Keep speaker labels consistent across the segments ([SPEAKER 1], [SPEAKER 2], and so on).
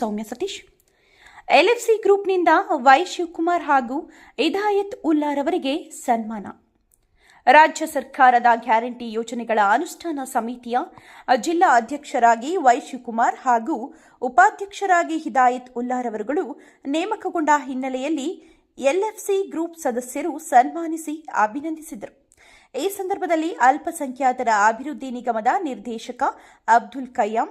[SPEAKER 1] ಸೌಮ್ಯ Satish. ಎಲ್ಎಫ್ಸಿ ಗ್ರೂಪ್ನಿಂದ Y Shivakumar ಹಾಗೂ ಇದಾಯತ್ ಉಲ್ಲಾರವರಿಗೆ ಸನ್ಮಾನ. ರಾಜ್ಯ ಸರ್ಕಾರದ ಗ್ಯಾರಂಟಿ ಯೋಜನೆಗಳ ಅನುಷ್ಠಾನ ಸಮಿತಿಯ ಜಿಲ್ಲಾ ಅಧ್ಯಕ್ಷರಾಗಿ ವೈ ಶಿವಕುಮಾರ್ ಹಾಗೂ ಉಪಾಧ್ಯಕ್ಷರಾಗಿ ಹಿದಾಯತ್ ಉಲ್ಲಾರವರುಗಳು ನೇಮಕಗೊಂಡ ಹಿನ್ನೆಲೆಯಲ್ಲಿ ಎಲ್ಎಫ್ಸಿ ಗ್ರೂಪ್ ಸದಸ್ಯರು ಸನ್ಮಾನಿಸಿ ಅಭಿನಂದಿಸಿದರು. ಈ ಸಂದರ್ಭದಲ್ಲಿ ಅಲ್ಪಸಂಖ್ಯಾತರ ಅಭಿವೃದ್ಧಿ ನಿಗಮದ ನಿರ್ದೇಶಕ ಅಬ್ದುಲ್ ಕಯ್ಯಾಂ,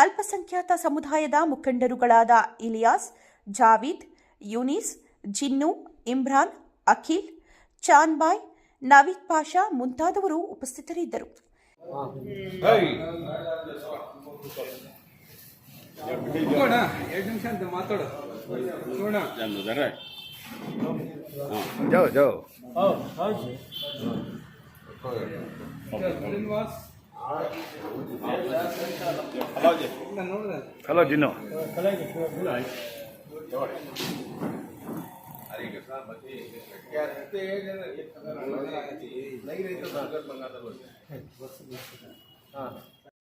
[SPEAKER 1] ಅಲ್ಪಸಂಖ್ಯಾತ ಸಮುದಾಯದ ಮುಖಂಡರುಗಳಾದ ಇಲಿಯಾಸ್, ಜಾವೀದ್, ಯೂನಿಸ್, ಜಿನ್ನು, ಇಮ್ರಾನ್, ಅಖಿಲ್, ಚಾನ್ಬಾಯ್, ನವೀದ್ ಪಾಷಾ ಮುಂತಾದವರು ಉಪಸ್ಥಿತರಿದ್ದರು.
[SPEAKER 2] Hello gin.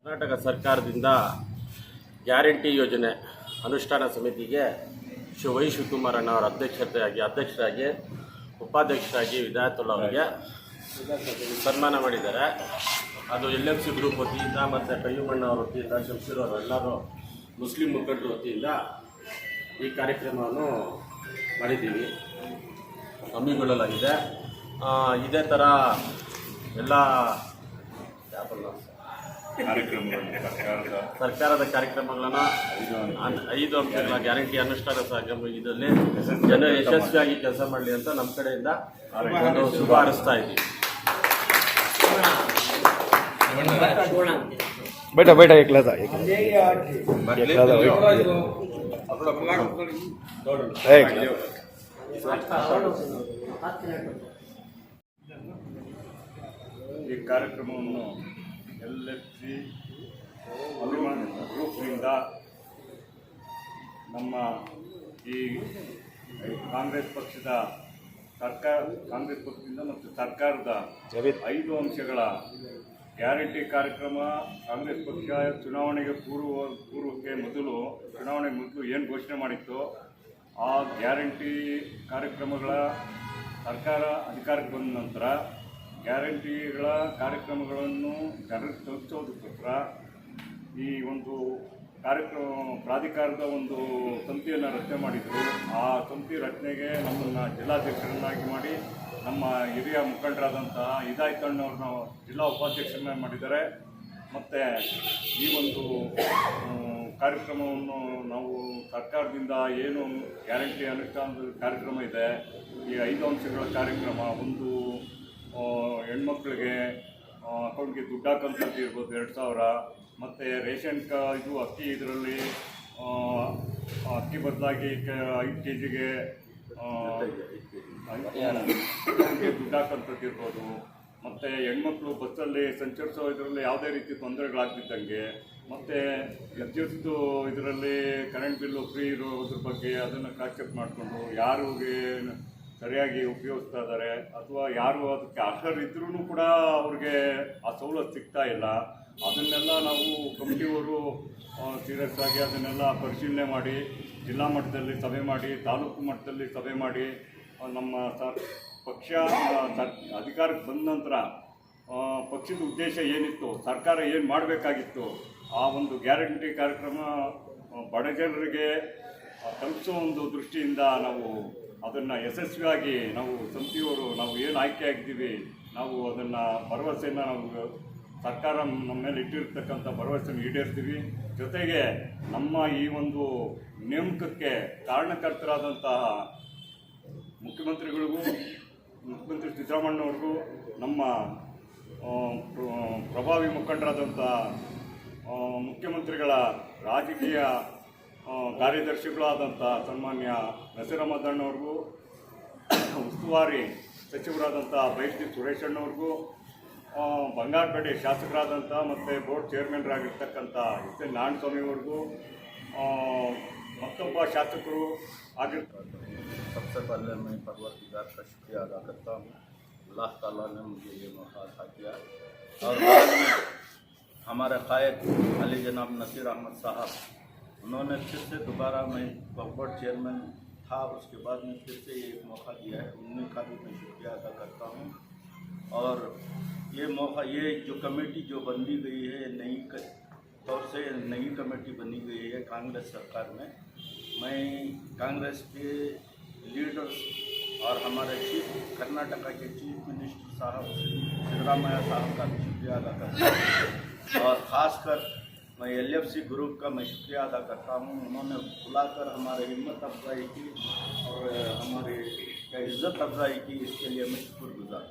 [SPEAKER 3] ಕರ್ನಾಟಕ ಸರ್ಕಾರದಿಂದ ಗ್ಯಾರಂಟಿ ಯೋಜನೆ ಅನುಷ್ಠಾನ ಸಮಿತಿಗೆ ವೈ ಶಿವಕುಮಾರ್ ಅವರ ಅಧ್ಯಕ್ಷರಾಗಿ ಉಪಾಧ್ಯಕ್ಷರಾಗಿ ಹಿದಾಯತುಲ್ಲಾ ಅವರಿಗೆ ಸನ್ಮಾನ ಮಾಡಿದ್ದಾರೆ. ಅದು ಎಲ್ಎಫ್ಸಿ ಗ್ರೂಪ್ ವತಿಯಿಂದ ಮತ್ತು ಕಯ್ಯಮ್ಮಣ್ಣ ಅವರ ವತಿಯಿಂದ, ಶಂಶೀರ್ ಅವರು ಎಲ್ಲರೂ ಮುಸ್ಲಿಂ ಮುಖಂಡರ ವತಿಯಿಂದ ಈ ಕಾರ್ಯಕ್ರಮವನ್ನು ಮಾಡಿದ್ದೀವಿ, ಹಮ್ಮಿಕೊಳ್ಳಲಾಗಿದೆ. ಇದೇ ಥರ ಎಲ್ಲ ಸರ್ಕಾರದ ಕಾರ್ಯಕ್ರಮಗಳನ್ನು 5 ಅಂಶಗಳ ಗ್ಯಾರಂಟಿ ಅನುಷ್ಠಾನ ಇದರಲ್ಲಿ ಜನ ಯಶಸ್ವಿಯಾಗಿ ಕೆಲಸ ಮಾಡಲಿ ಅಂತ ನಮ್ಮ ಕಡೆಯಿಂದ ಒಂದು ಶುಭ ಹಾರೈಸ್ತಾ ಇದ್ದೀವಿ.
[SPEAKER 2] बैठा बैठा एकला था
[SPEAKER 4] ಈ ಕಾರ್ಯಕ್ರಮವನ್ನು ಎಲ್ಎಫ್ಸಿ ಗ್ರೂಪ್ನಿಂದ ನಮ್ಮ ಈ ಕಾಂಗ್ರೆಸ್ ಪಕ್ಷದಿಂದ ಮತ್ತು ಸರ್ಕಾರದ 5 ಅಂಶಗಳ ಗ್ಯಾರಂಟಿ ಕಾರ್ಯಕ್ರಮ, ಕಾಂಗ್ರೆಸ್ ಪಕ್ಷ ಚುನಾವಣೆ ಮೊದಲು ಏನು ಘೋಷಣೆ ಮಾಡಿತ್ತು ಆ ಗ್ಯಾರಂಟಿ ಕಾರ್ಯಕ್ರಮಗಳ ಸರ್ಕಾರ ಅಧಿಕಾರಕ್ಕೆ ಬಂದ ನಂತರ ಗ್ಯಾರಂಟಿಗಳ ಕಾರ್ಯಕ್ರಮಗಳನ್ನು ಜನರಿಗೆ ತಲುಪಿಸೋದಕ್ಕೋಸ್ಕರ ಈ ಒಂದು ಪ್ರಾಧಿಕಾರದ ಒಂದು ಸಮಿತಿಯನ್ನು ರಚನೆ ಮಾಡಿದರು. ಆ ಸಮಿತಿ ರಚನೆಗೆ ನಮ್ಮನ್ನು ಜಿಲ್ಲಾಧ್ಯಕ್ಷರನ್ನಾಗಿ ಮಾಡಿ ನಮ್ಮ ಹಿರಿಯ ಮುಖಂಡರಾದಂತಹ ಹಿದಾಯತ್ ಅಣ್ಣವ್ರನ್ನ ಜಿಲ್ಲಾ ಉಪಾಧ್ಯಕ್ಷರನ್ನ ಮಾಡಿದ್ದಾರೆ. ಮತ್ತು ಈ ಒಂದು ಕಾರ್ಯಕ್ರಮವನ್ನು ನಾವು ಸರ್ಕಾರದಿಂದ ಏನು ಗ್ಯಾರಂಟಿ ಅನುಷ್ಠಾನದ ಕಾರ್ಯಕ್ರಮ ಇದೆ, ಈ 5 ಅಂಶಗಳ ಕಾರ್ಯಕ್ರಮ, ಒಂದು ಹೆಣ್ಮಕ್ಳಿಗೆ ಅಕೌಂಟ್ಗೆ ದುಡ್ಡು ಹಾಕೋಂಥದ್ದು ಇರ್ಬೋದು 2000, ಮತ್ತು ರೇಷನ್ ಇದು ಅಕ್ಕಿ, ಇದರಲ್ಲಿ ಅಕ್ಕಿ ಬದಲಾಗಿ 5 kgಗೆ ದುಡ್ಡು ಹಾಕೋಂಥದ್ದು ಇರ್ಬೋದು. ಮತ್ತು ಹೆಣ್ಮಕ್ಳು ಬಸ್ಸಲ್ಲಿ ಸಂಚರಿಸೋ ಇದರಲ್ಲಿ ಯಾವುದೇ ರೀತಿ ತೊಂದರೆಗಳಾಗ್ತಿದ್ದಂಗೆ, ಮತ್ತು ವಿದ್ಯುತ್ ಇದರಲ್ಲಿ ಕರೆಂಟ್ ಬಿಲ್ಲು ಫ್ರೀ ಇರೋದ್ರ ಬಗ್ಗೆ ಅದನ್ನು ಕಾನ್ಸೆಪ್ಟ್ ಮಾಡಿಕೊಂಡು ಯಾರಿಗೆ ಸರಿಯಾಗಿ ಉಪಯೋಗಿಸ್ತಾ ಇದ್ದಾರೆ ಅಥವಾ ಯಾರು ಅದಕ್ಕೆ ಅರ್ಹರಿದ್ರೂ ಕೂಡ ಅವ್ರಿಗೆ ಆ ಸವಲತ್ತು ಸಿಗ್ತಾ ಇಲ್ಲ. ಅದನ್ನೆಲ್ಲ ನಾವು ಕಮಿಟಿಯವರು ಸೀರಿಯಸ್ ಆಗಿ ಅದನ್ನೆಲ್ಲ ಪರಿಶೀಲನೆ ಮಾಡಿ ಜಿಲ್ಲಾ ಮಟ್ಟದಲ್ಲಿ ಸಭೆ ಮಾಡಿ, ತಾಲೂಕು ಮಟ್ಟದಲ್ಲಿ ಸಭೆ ಮಾಡಿ, ನಮ್ಮ ಪಕ್ಷ ಅಧಿಕಾರಕ್ಕೆ ಬಂದ ನಂತರ ಪಕ್ಷದ ಉದ್ದೇಶ ಏನಿತ್ತು, ಸರ್ಕಾರ ಏನು ಮಾಡಬೇಕಾಗಿತ್ತು, ಆ ಒಂದು ಗ್ಯಾರಂಟಿ ಕಾರ್ಯಕ್ರಮ ಬಡ ಜನರಿಗೆ ತಲುಪಿಸೋ ಒಂದು ದೃಷ್ಟಿಯಿಂದ ನಾವು ಅದನ್ನು ಯಶಸ್ವಿಯಾಗಿ ನಾವು ಸಮಿತಿಯವರು ನಾವು ಏನು ಆಯ್ಕೆ ಆಗಿದ್ದೀವಿ, ನಾವು ಅದನ್ನು ಭರವಸೆಯನ್ನು ನಾವು ಸರ್ಕಾರ ನಮ್ಮ ಮೇಲೆ ಇಟ್ಟಿರ್ತಕ್ಕಂಥ ಭರವಸೆಯನ್ನು ಈಡೇರ್ತೀವಿ. ಜೊತೆಗೆ ನಮ್ಮ ಈ ಒಂದು ನೇಮಕಕ್ಕೆ ಕಾರಣಕರ್ತರಾದಂತಹ ಮುಖ್ಯಮಂತ್ರಿಗಳಿಗೂ, ಮುಖ್ಯಮಂತ್ರಿ ಸಿದ್ದರಾಮಣ್ಣವ್ರಿಗೂ, ನಮ್ಮ ಪ್ರಭಾವಿ ಮುಖಂಡರಾದಂಥ ಮುಖ್ಯಮಂತ್ರಿಗಳ ರಾಜಕೀಯ ಕಾರ್ಯದರ್ಶಿಗಳಾದಂಥ ಸನ್ಮಾನ್ಯ ನಸೀರ್ ಅಹಮದ್ ಅಣ್ಣವ್ರಿಗೂ, ಉಸ್ತುವಾರಿ ಸಚಿವರಾದಂಥ ಬೈಸ್ತಿ ಸುರೇಶ್ ಅಣ್ಣವ್ರಿಗೂ, ಬಂಗಾರಪೇಟೆ ಶಾಸಕರಾದಂಥ ಮತ್ತು ಬೋರ್ಡ್ ಚೇರ್ಮನ್ರಾಗಿರ್ತಕ್ಕಂಥ ಎಸ್ ಎನ್ ನಾರಾಯಣಸ್ವಾಮಿಯವ್ರಿಗೂ, ಮತ್ತೊಬ್ಬ ಶಾಸಕರು ಆಗಿರ್ತಾರೆ.
[SPEAKER 5] सबसे पहले मैं परवरदिगार का शुक्रिया अदा करता हूँ। अल्लाह ताला ने मुझे ये मौका अता किया और हमारे कायद अली जनाब नसीर अहमद साहब उन्होंने फिर से दोबारा, मैं बोर्ड चेयरमैन था, उसके बाद में फिर से ये एक मौका दिया है, उनका भी मैं शुक्रिया अदा करता हूँ। और ये मौका, ये जो कमेटी जो बनी गई है, नई तौर से नई कमेटी बनी गई है कांग्रेस सरकार में, मैं कांग्रेस के लीडर्स और हमारे कर्नाटका के चीफ मिनिस्टर साहब सिद्धरामैया साहब का भी शुक्रिया अदा करता हूँ। और ख़ासकर मैं LFC ग्रुप का मैं शुक्रिया अदा करता हूँ। उन्होंने बुलाकर हमारे हिम्मत अफजाई की और हमारे इज़्ज़त अफजाई की, इसके लिए मैं शुक्रगुजार।